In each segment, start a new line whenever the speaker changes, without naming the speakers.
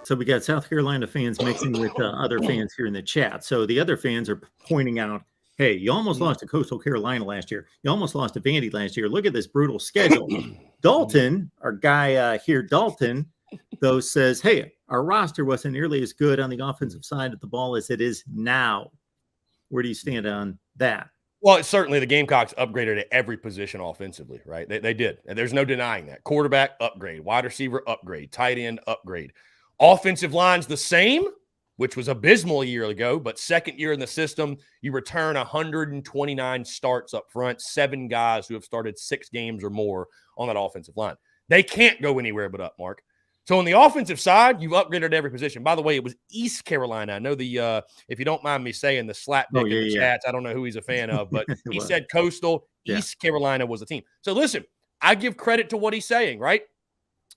So we got South Carolina fans mixing with other fans here in the chat. So the other fans are pointing out, hey, you almost lost to Coastal Carolina last year. You almost lost to Vandy last year. Look at this brutal schedule. Dalton, our guy here, Dalton, though, says, hey, our roster wasn't nearly as good on the offensive side of the ball as it is now. Where do you stand on that?
Well, certainly the Gamecocks upgraded at every position offensively, right? They did. And there's no denying that. Quarterback, upgrade. Wide receiver, upgrade. Tight end, upgrade. Offensive line's the same, which was abysmal a year ago, but second year in the system, you return 129 starts up front, 7 guys who have started 6 games or more on that offensive line. They can't go anywhere but up, Mark. So on the offensive side, you've upgraded every position. By the way, it was East Carolina. I know if you don't mind me saying, the slapdick in the chats, I don't know who he's a fan of, but he said Coastal, East Carolina was the team. So listen, I give credit to what he's saying, right?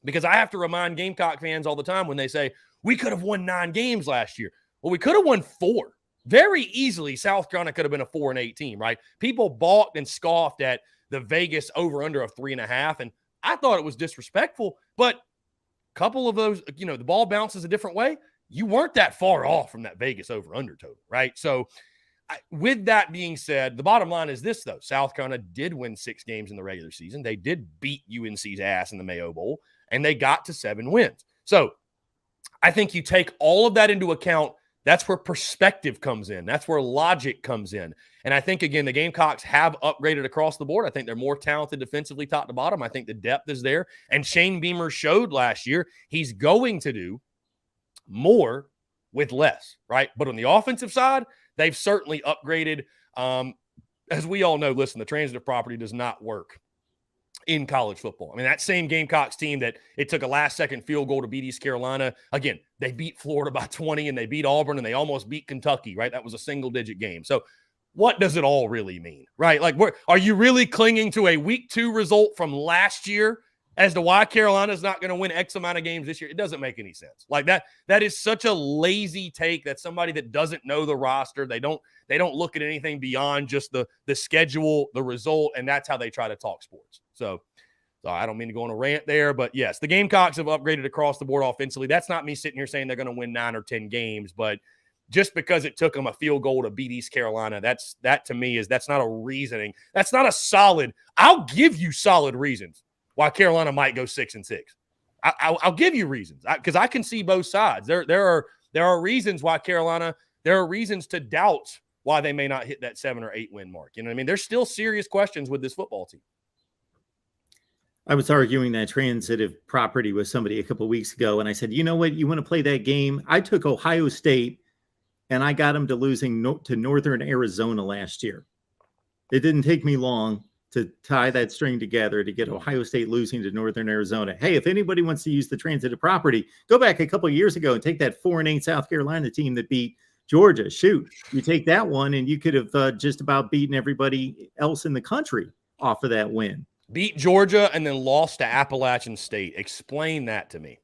Because I have to remind Gamecock fans all the time when they say, we could have won 9 games last year. Well, we could have won 4. Very easily, South Carolina could have been a 4-8 team, right? People balked and scoffed at the Vegas over-under of 3.5, and I thought it was disrespectful, but couple of those, the ball bounces a different way. You weren't that far off from that Vegas over-under total, right? So with that being said, the bottom line is this, though. South Carolina did win 6 games in the regular season. They did beat UNC's ass in the Mayo Bowl, and they got to 7 wins. So I think you take all of that into account. That's where perspective comes in. That's where logic comes in. And I think, again, the Gamecocks have upgraded across the board. I think they're more talented defensively top to bottom. I think the depth is there. And Shane Beamer showed last year he's going to do more with less, right? But on the offensive side, they've certainly upgraded. As we all know, listen, the transitive property does not work in college football. I mean, that same Gamecocks team that it took a last-second field goal to beat East Carolina, again, they beat Florida by 20, and they beat Auburn, and they almost beat Kentucky, right? That was a single-digit game. So what does it all really mean, right? Like, are you really clinging to a week 2 result from last year as to why Carolina's not going to win X amount of games this year? It doesn't make any sense. Like that is such a lazy take. That's somebody that doesn't know the roster. They don't look at anything beyond just the schedule, the result, and that's how they try to talk sports. So I don't mean to go on a rant there, but yes, the Gamecocks have upgraded across the board offensively. That's not me sitting here saying they're going to win 9 or 10 games, but just because it took them a field goal to beat East Carolina, that to me that's not a reasoning. That's not a solid. I'll give you solid reasons why Carolina might go 6-6. I'll give you reasons because I can see both sides. There are reasons why Carolina. There are reasons to doubt why they may not hit that 7 or 8 win mark. You know what I mean? There's still serious questions with this football team.
I was arguing that transitive property with somebody a couple of weeks ago, and I said, you know what? You want to play that game? I took Ohio State, and I got them to losing to Northern Arizona last year. It didn't take me long to tie that string together to get Ohio State losing to Northern Arizona. Hey, if anybody wants to use the transitive property, go back a couple of years ago and take that 4-8 South Carolina team that beat Georgia. Shoot, you take that one, and you could have just about beaten everybody else in the country off of that win.
Beat Georgia and then lost to Appalachian State. Explain that to me.